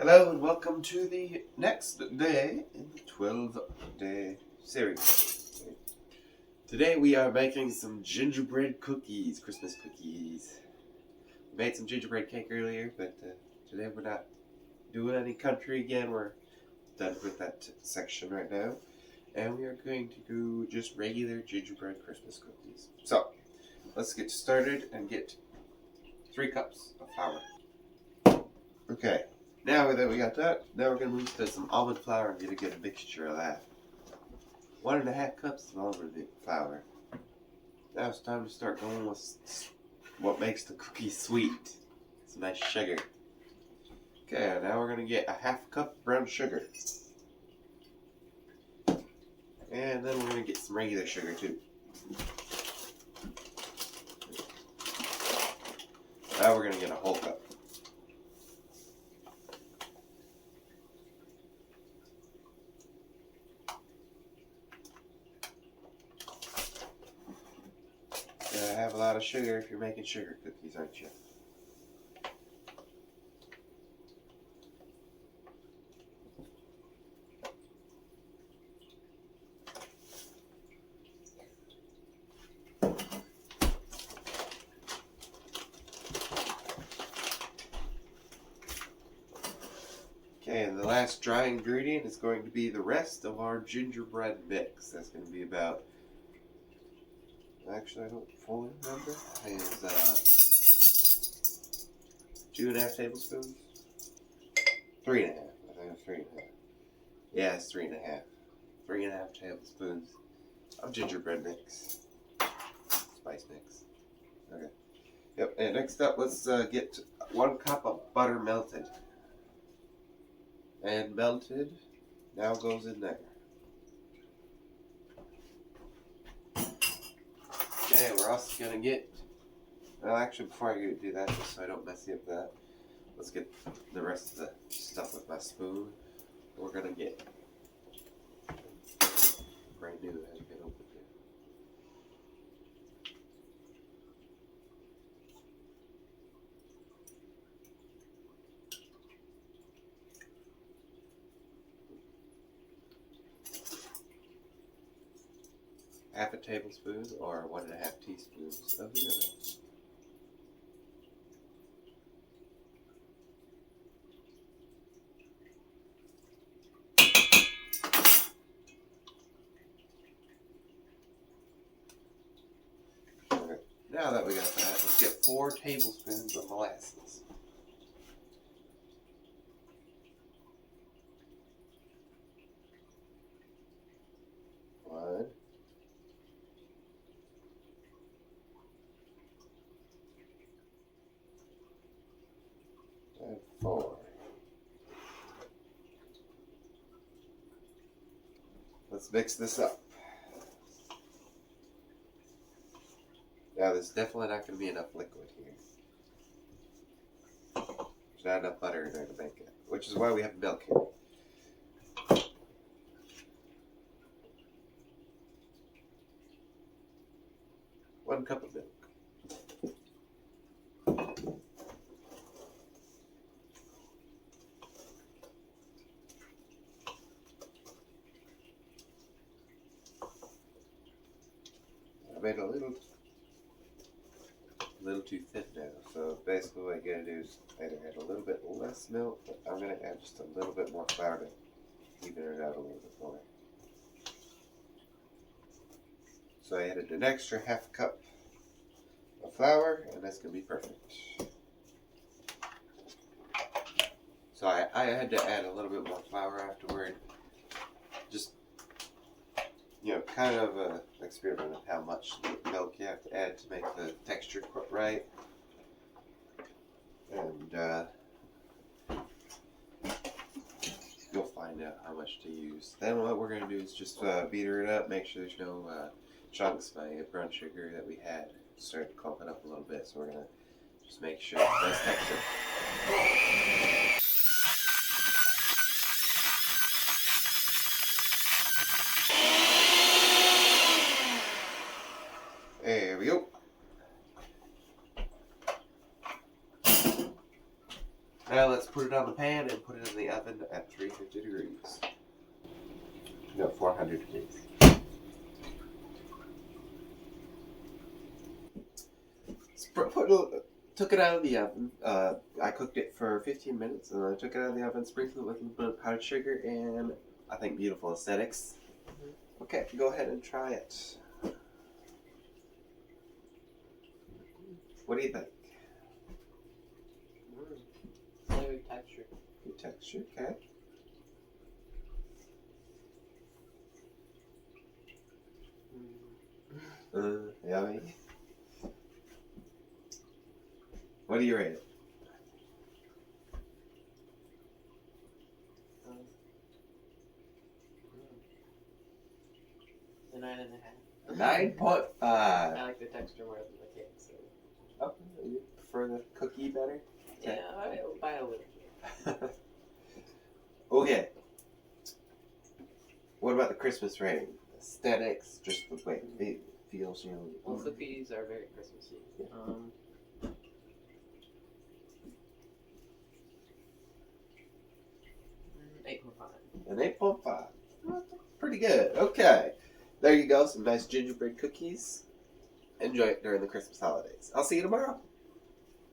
Hello and welcome to the next day in the 12-day series. Today we are making some gingerbread cookies, Christmas cookies. We made some gingerbread cake earlier, but today we're not doing any country again. We're done with that section right now. And we are going to do just regular gingerbread Christmas cookies. So, let's get started and get 3 cups of flour. Okay. Now that we got that, now we're going to move to some almond flour and get a good mixture of that. 1.5 cups of almond flour. Now it's time to start going with what makes the cookie sweet. Some nice sugar. Okay, now we're going to get a 1/2 cup brown sugar. And then we're going to get some regular sugar too. Now we're going to get a whole cup. Gotta have a lot of sugar if you're making sugar cookies, aren't you? Okay, and the last dry ingredient is going to be the rest of our gingerbread mix. That's going to be about, actually I don't fully remember, I think it's 2.5 tablespoons? 3.5, I think it's 3.5. Yeah, it's 3.5. 3.5 tablespoons of gingerbread mix. Spice mix. Okay. Yep, and next up let's get 1 cup of butter melted. And melted now goes in there. Okay, we're also gonna get, well actually before I do that, just so I don't mess up that, let's get the rest of the stuff with my spoon. We're gonna get brand new that you can open here. Half a tablespoon or 1.5 teaspoons of vanilla. Okay. Now that we got that, let's get 4 tablespoons of molasses. One. And 4. Let's mix this up. Now there's definitely not going to be enough liquid here. There's not enough butter in there to make it, which is why we have milk here. 1 cup of milk. I made a little too thin now, so basically what I gotta do is either add a little bit less milk, but I'm gonna add just a little bit more flour to even it out a little bit more. So I added an extra 1/2 cup of flour, and that's gonna be perfect. So I had to add a little bit more flour afterward, just kind of experiment with how much milk you have to add to make the texture right. And you'll find out how much to use. Then what we're going to do is just beater it up, make sure there's no chunks. My brown sugar that we had started clumping up a little bit, so we're going to just make sure it's nice texture. There we go. Now let's put it on the pan and put it in the oven at 350 degrees. No, 400 degrees. Took it out of the oven. I cooked it for 15 minutes, and then I took it out of the oven, sprinkled it with a little bit of powdered sugar, and I think beautiful aesthetics. Okay, go ahead and try it. What do you think? Flavor texture. Good texture, okay. Yummy. What do you rate it? A 9.5. 9.5. I like the texture more than the cake. So. Oh, you prefer the cookie better? Yeah, I'll buy a little. Okay. What about the Christmas rating? Aesthetics, just the way it feels, you know. Well, cookies are very Christmassy. Yeah. 8.5. An 8.5. Pretty good. Okay. There you go. Some nice gingerbread cookies. Enjoy it during the Christmas holidays. I'll see you tomorrow.